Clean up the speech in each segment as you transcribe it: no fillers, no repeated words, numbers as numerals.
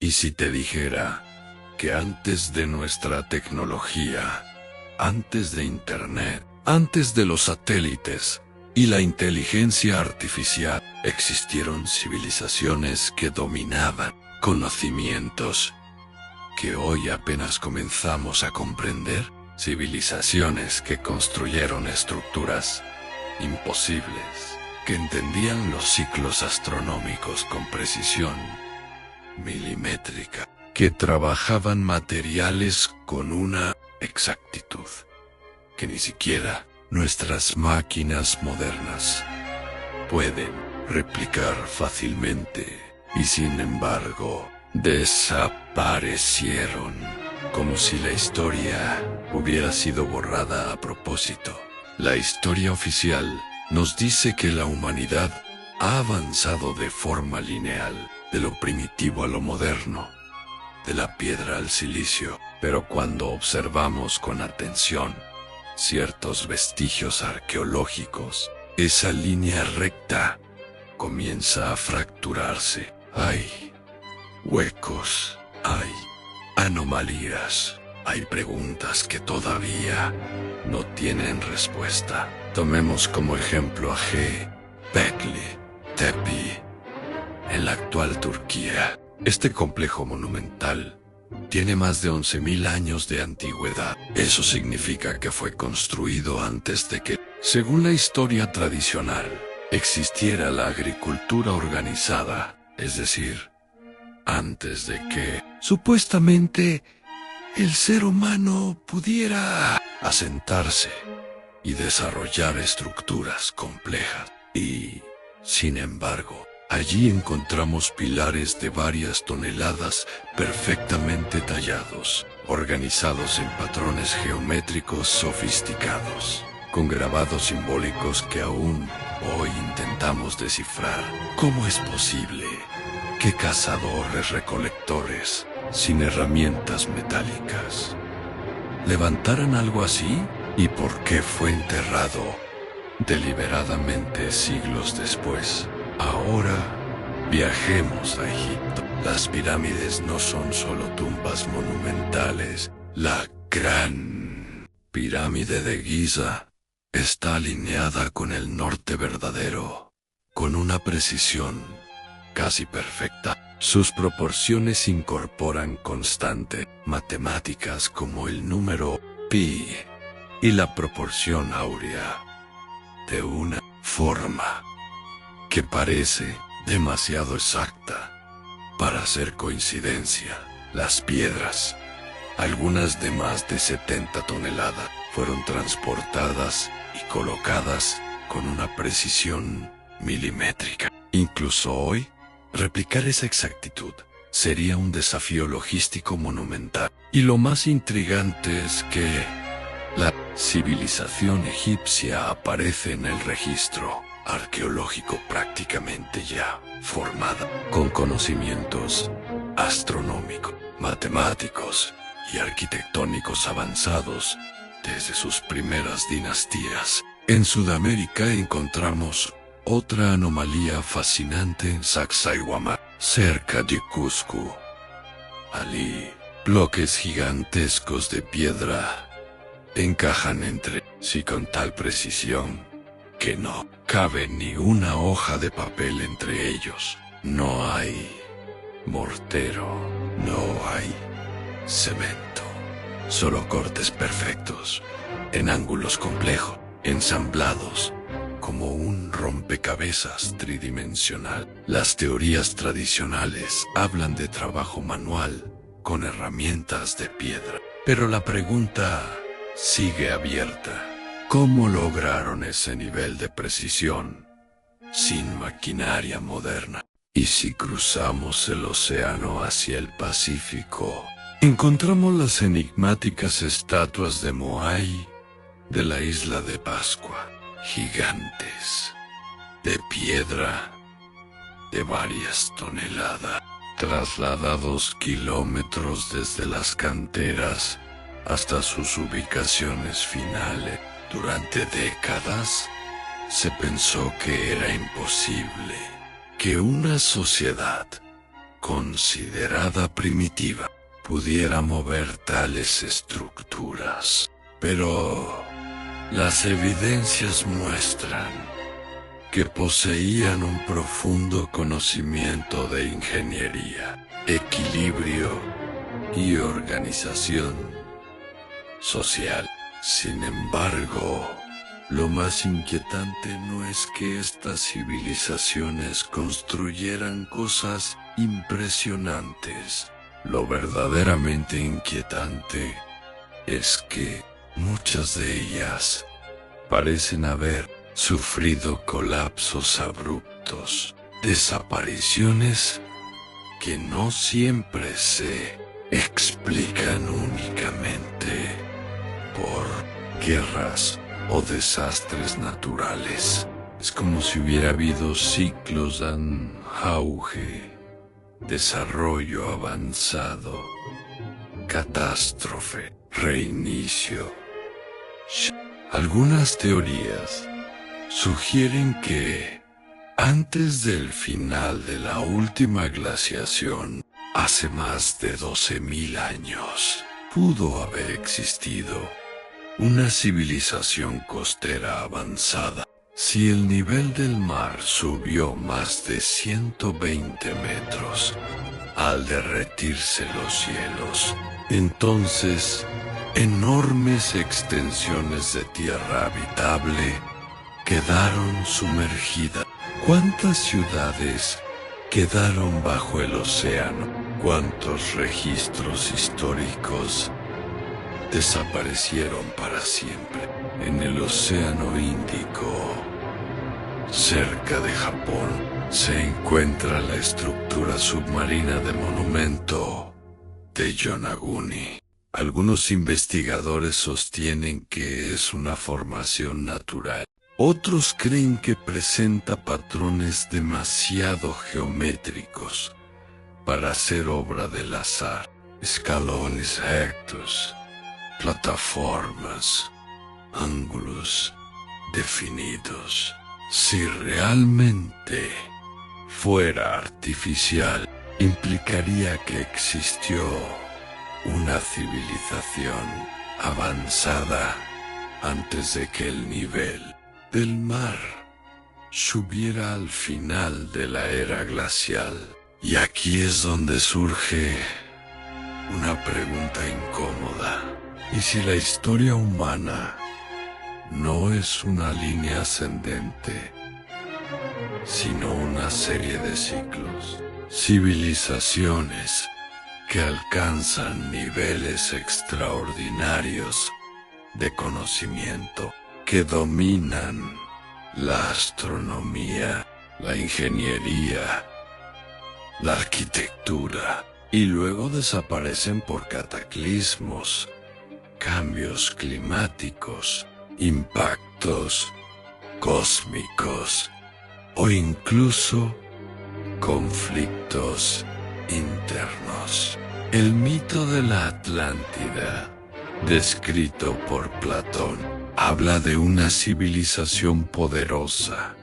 ¿Y si te dijera que antes de nuestra tecnología, antes de Internet, antes de los satélites y la inteligencia artificial, existieron civilizaciones que dominaban conocimientos que hoy apenas comenzamos a comprender? Civilizaciones que construyeron estructuras imposibles, que entendían los ciclos astronómicos con precisión milimétrica, que trabajaban materiales con una exactitud que ni siquiera nuestras máquinas modernas pueden replicar fácilmente, y sin embargo desaparecieron, como si la historia hubiera sido borrada a propósito. La historia oficial nos dice que la humanidad ha avanzado de forma lineal, de lo primitivo a lo moderno, de la piedra al silicio, pero cuando observamos con atención ciertos vestigios arqueológicos, esa línea recta comienza a fracturarse. Hay huecos, hay anomalías, hay preguntas que todavía no tienen respuesta. Tomemos como ejemplo a Göbekli Tepe, en la actual Turquía. Este complejo monumental tiene más de 11.000 años de antigüedad. Eso significa que fue construido antes de que, según la historia tradicional, existiera la agricultura organizada, es decir, antes de que, supuestamente, el ser humano pudiera asentarse y desarrollar estructuras complejas. Y, sin embargo, allí encontramos pilares de varias toneladas perfectamente tallados, organizados en patrones geométricos sofisticados, con grabados simbólicos que aún hoy intentamos descifrar. ¿Cómo es posible que cazadores-recolectores, sin herramientas metálicas, levantaran algo así? ¿Y por qué fue enterrado deliberadamente siglos después? Ahora viajemos a Egipto. Las pirámides no son solo tumbas monumentales. La gran pirámide de Giza está alineada con el norte verdadero, con una precisión casi perfecta. Sus proporciones incorporan constantes matemáticas como el número pi y la proporción áurea de una forma que parece demasiado exacta para ser coincidencia. Las piedras, algunas de más de 70 toneladas, fueron transportadas y colocadas con una precisión milimétrica. Incluso hoy, replicar esa exactitud sería un desafío logístico monumental. Y lo más intrigante es que la civilización egipcia aparece en el registro arqueológico prácticamente ya formada, con conocimientos astronómicos, matemáticos y arquitectónicos avanzados desde sus primeras dinastías. En Sudamérica encontramos otra anomalía fascinante en Sacsayhuamán, cerca de Cusco. Allí, bloques gigantescos de piedra encajan entre sí con tal precisión que no cabe ni una hoja de papel entre ellos. No hay mortero, no hay cemento, solo cortes perfectos, en ángulos complejos, ensamblados como un rompecabezas tridimensional. Las teorías tradicionales hablan de trabajo manual con herramientas de piedra, pero la pregunta sigue abierta. ¿Cómo lograron ese nivel de precisión sin maquinaria moderna? Y si cruzamos el océano hacia el Pacífico, encontramos las enigmáticas estatuas de Moai de la isla de Pascua, gigantes de piedra de varias toneladas, trasladados kilómetros desde las canteras hasta sus ubicaciones finales. Durante décadas se pensó que era imposible que una sociedad considerada primitiva, pudiera mover tales estructuras. Pero las evidencias muestran que poseían un profundo conocimiento de ingeniería, equilibrio y organización social. Sin embargo, lo más inquietante no es que estas civilizaciones construyeran cosas impresionantes. Lo verdaderamente inquietante es que muchas de ellas parecen haber sufrido colapsos abruptos, desapariciones que no siempre se explican únicamente por guerras o desastres naturales. Es como si hubiera habido ciclos de auge, desarrollo avanzado, catástrofe, reinicio. Algunas teorías sugieren que antes del final de la última glaciación, hace más de 12.000 años, pudo haber existido una civilización costera avanzada. Si el nivel del mar subió más de 120 metros al derretirse los cielos, entonces enormes extensiones de tierra habitable quedaron sumergidas. ¿Cuántas ciudades quedaron bajo el océano? ¿Cuántos registros históricos desaparecieron para siempre? En el Océano Índico, cerca de Japón, se encuentra la estructura submarina de monumento de Yonaguni. Algunos investigadores sostienen que es una formación natural. Otros creen que presenta patrones demasiado geométricos para ser obra del azar. Escalones rectos, plataformas, ángulos definidos. Si realmente fuera artificial, implicaría que existió una civilización avanzada antes de que el nivel del mar subiera al final de la era glacial. Y aquí es donde surge una pregunta incómoda. ¿Y si la historia humana no es una línea ascendente, sino una serie de ciclos? Civilizaciones que alcanzan niveles extraordinarios de conocimiento, que dominan la astronomía, la ingeniería, la arquitectura, y luego desaparecen por cataclismos, cambios climáticos, impactos cósmicos o incluso conflictos internos. El mito de la Atlántida, descrito por Platón, habla de una civilización poderosa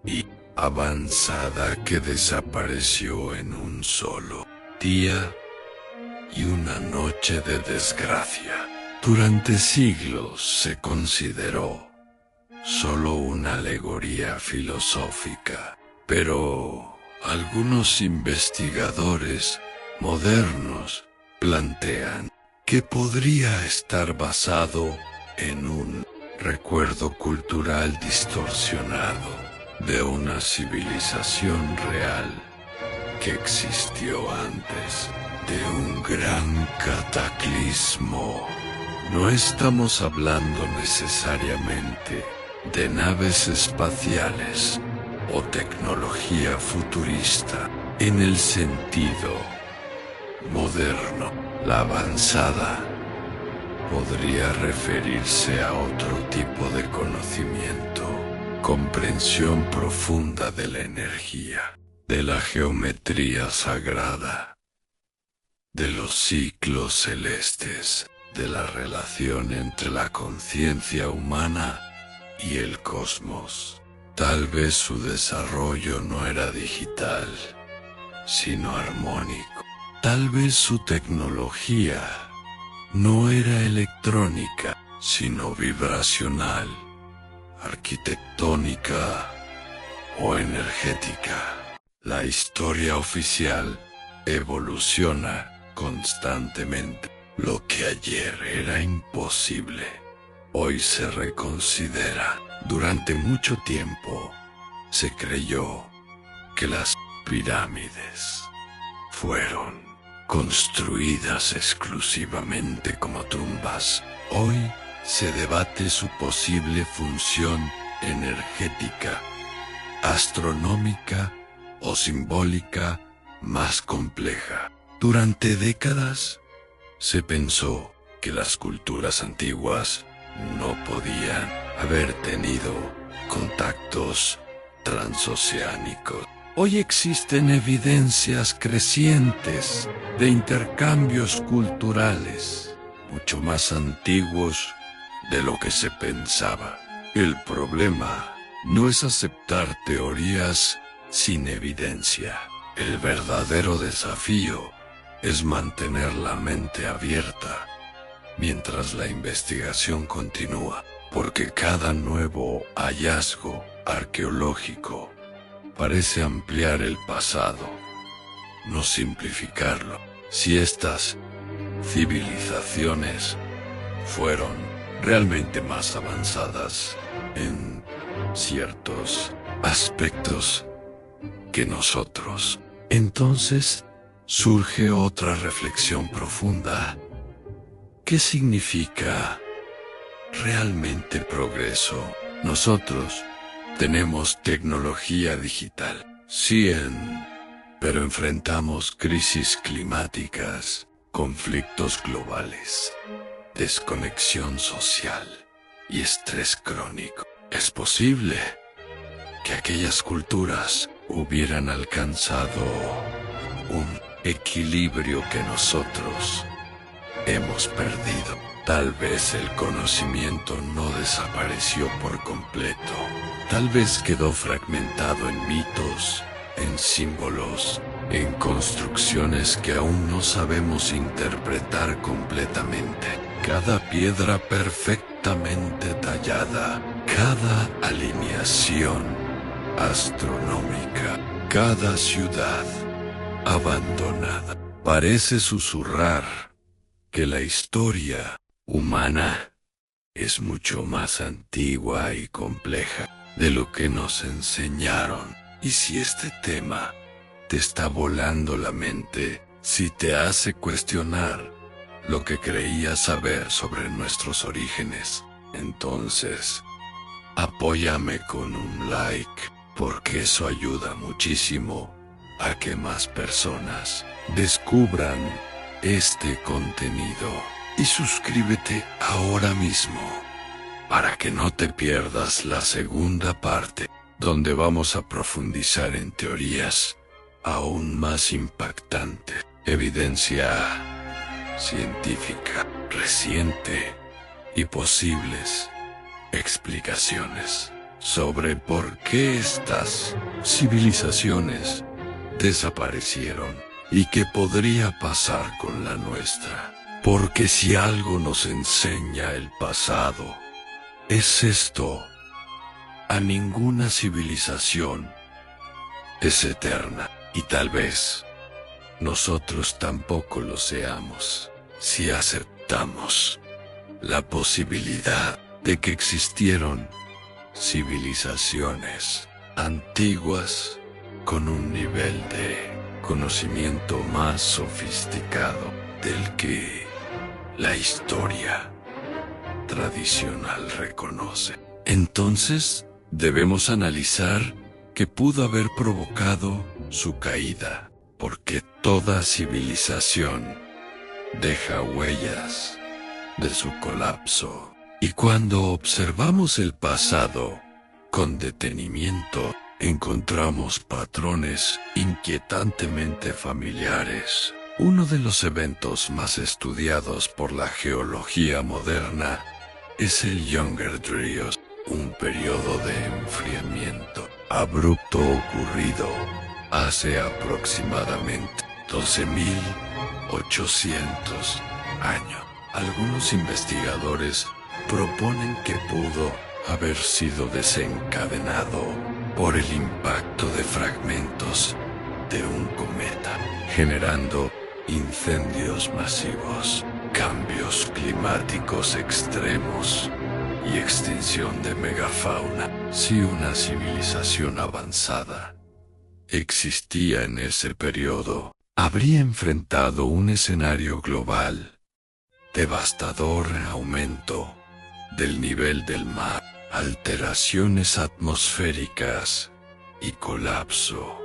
y avanzada que desapareció en un solo día y una noche de desgracia. Durante siglos se consideró solo una alegoría filosófica, pero algunos investigadores modernos plantean que podría estar basado en un recuerdo cultural distorsionado de una civilización real que existió antes de un gran cataclismo. No estamos hablando necesariamente de naves espaciales o tecnología futurista en el sentido moderno. La avanzada podría referirse a otro tipo de conocimiento, comprensión profunda de la energía, de la geometría sagrada, de los ciclos celestes, de la relación entre la conciencia humana y el cosmos. Tal vez su desarrollo no era digital, sino armónico. Tal vez su tecnología no era electrónica, sino vibracional, arquitectónica o energética. La historia oficial evoluciona constantemente. Lo que ayer era imposible, hoy se reconsidera. Durante mucho tiempo se creyó que las pirámides fueron construidas exclusivamente como tumbas. Hoy se debate su posible función energética, astronómica o simbólica más compleja. Durante décadas se pensó que las culturas antiguas no podían haber tenido contactos transoceánicos. Hoy existen evidencias crecientes de intercambios culturales, mucho más antiguos de lo que se pensaba. El problema no es aceptar teorías sin evidencia. El verdadero desafío es mantener la mente abierta mientras la investigación continúa, porque cada nuevo hallazgo arqueológico parece ampliar el pasado, no simplificarlo. Si estas civilizaciones fueron realmente más avanzadas en ciertos aspectos que nosotros, entonces surge otra reflexión profunda. ¿Qué significa realmente progreso? Nosotros tenemos tecnología digital, sí, pero enfrentamos crisis climáticas, conflictos globales, desconexión social y estrés crónico. Es posible que aquellas culturas hubieran alcanzado un equilibrio que nosotros hemos perdido. Tal vez el conocimiento no desapareció por completo. Tal vez quedó fragmentado en mitos, en símbolos, en construcciones que aún no sabemos interpretar completamente. Cada piedra perfectamente tallada, cada alineación astronómica, cada ciudad abandonada, parece susurrar que la historia humana es mucho más antigua y compleja de lo que nos enseñaron. Y si este tema te está volando la mente, si te hace cuestionar lo que creías saber sobre nuestros orígenes, entonces apóyame con un like, porque eso ayuda muchísimo a que más personas descubran este contenido. Y suscríbete ahora mismo para que no te pierdas la segunda parte, donde vamos a profundizar en teorías aún más impactantes, evidencia científica reciente y posibles explicaciones sobre por qué estas civilizaciones desaparecieron y qué podría pasar con la nuestra. Porque si algo nos enseña el pasado, es esto: a ninguna civilización es eterna, y tal vez nosotros tampoco lo seamos si aceptamos la posibilidad de que existieron civilizaciones antiguas con un nivel de conocimiento más sofisticado del que la historia tradicional reconoce. Entonces, debemos analizar qué pudo haber provocado su caída, porque toda civilización deja huellas de su colapso. Y cuando observamos el pasado con detenimiento, encontramos patrones inquietantemente familiares. Uno de los eventos más estudiados por la geología moderna es el Younger Dryas, un periodo de enfriamiento abrupto ocurrido hace aproximadamente 12.800 años. Algunos investigadores proponen que pudo haber sido desencadenado por el impacto de fragmentos de un cometa, generando incendios masivos, cambios climáticos extremos y extinción de megafauna. Si una civilización avanzada existía en ese periodo, habría enfrentado un escenario global, devastador aumento del nivel del mar, alteraciones atmosféricas y colapso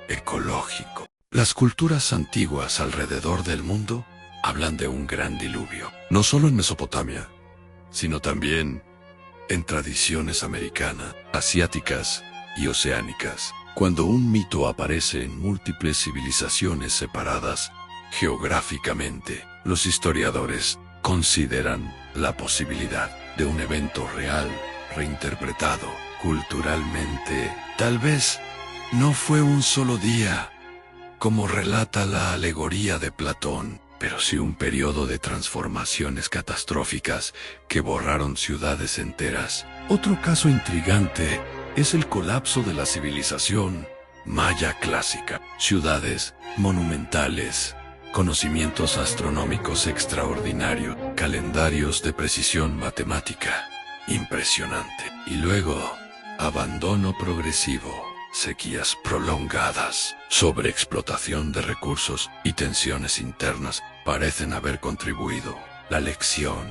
ecológico. Las culturas antiguas alrededor del mundo hablan de un gran diluvio, no solo en Mesopotamia, sino también en tradiciones americanas, asiáticas y oceánicas. Cuando un mito aparece en múltiples civilizaciones separadas geográficamente, los historiadores consideran la posibilidad de un evento real reinterpretado culturalmente. Tal vez no fue un solo día, como relata la alegoría de Platón, pero sí un periodo de transformaciones catastróficas que borraron ciudades enteras. Otro caso intrigante es el colapso de la civilización maya clásica. Ciudades monumentales, conocimientos astronómicos extraordinarios, calendarios de precisión matemática impresionante. Y luego, abandono progresivo, sequías prolongadas, sobreexplotación de recursos y tensiones internas parecen haber contribuido. La lección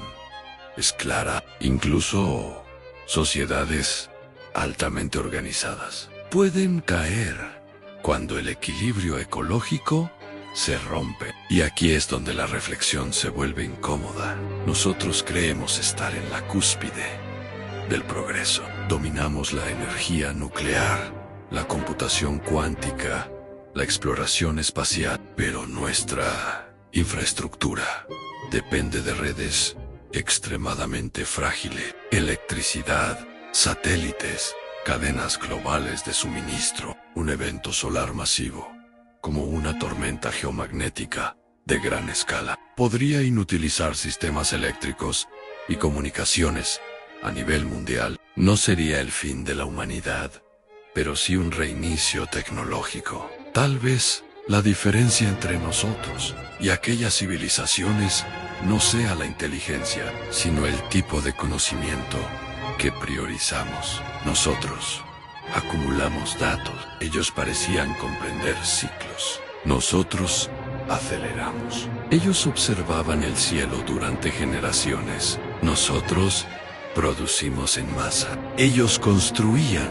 es clara. Incluso sociedades altamente organizadas pueden caer cuando el equilibrio ecológico se rompe. Y aquí es donde la reflexión se vuelve incómoda. Nosotros creemos estar en la cúspide del progreso. Dominamos la energía nuclear, la computación cuántica, la exploración espacial, pero nuestra infraestructura depende de redes extremadamente frágiles, electricidad, satélites, cadenas globales de suministro. Un evento solar masivo, como una tormenta geomagnética de gran escala, podría inutilizar sistemas eléctricos y comunicaciones a nivel mundial. No sería el fin de la humanidad, pero sí un reinicio tecnológico. Tal vez la diferencia entre nosotros y aquellas civilizaciones no sea la inteligencia, sino el tipo de conocimiento que priorizamos. Nosotros acumulamos datos. Ellos parecían comprender ciclos. Nosotros aceleramos. Ellos observaban el cielo durante generaciones. Nosotros producimos en masa. Ellos construían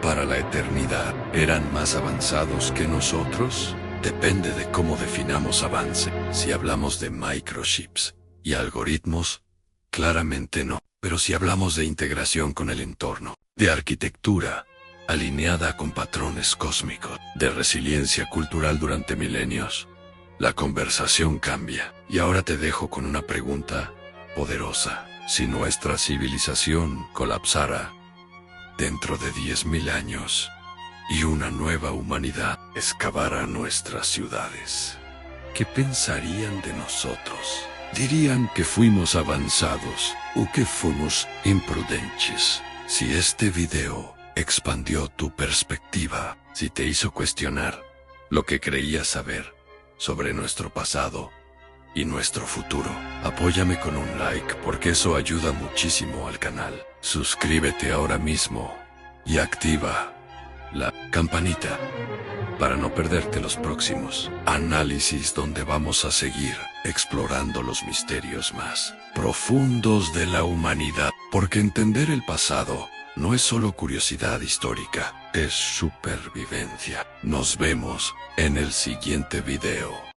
para la eternidad. ¿Eran más avanzados que nosotros? Depende de cómo definamos avance. Si hablamos de microchips y algoritmos, claramente no. Pero si hablamos de integración con el entorno, de arquitectura alineada con patrones cósmicos, de resiliencia cultural durante milenios, la conversación cambia. Y ahora te dejo con una pregunta poderosa. Si nuestra civilización colapsara dentro de 10.000 años y una nueva humanidad excavara nuestras ciudades, ¿qué pensarían de nosotros? ¿Dirían que fuimos avanzados o que fuimos imprudentes? Si este video expandió tu perspectiva, si te hizo cuestionar lo que creías saber sobre nuestro pasado y nuestro futuro, apóyame con un like porque eso ayuda muchísimo al canal. Suscríbete ahora mismo y activa la campanita para no perderte los próximos análisis donde vamos a seguir explorando los misterios más profundos de la humanidad. Porque entender el pasado no es solo curiosidad histórica, es supervivencia. Nos vemos en el siguiente video.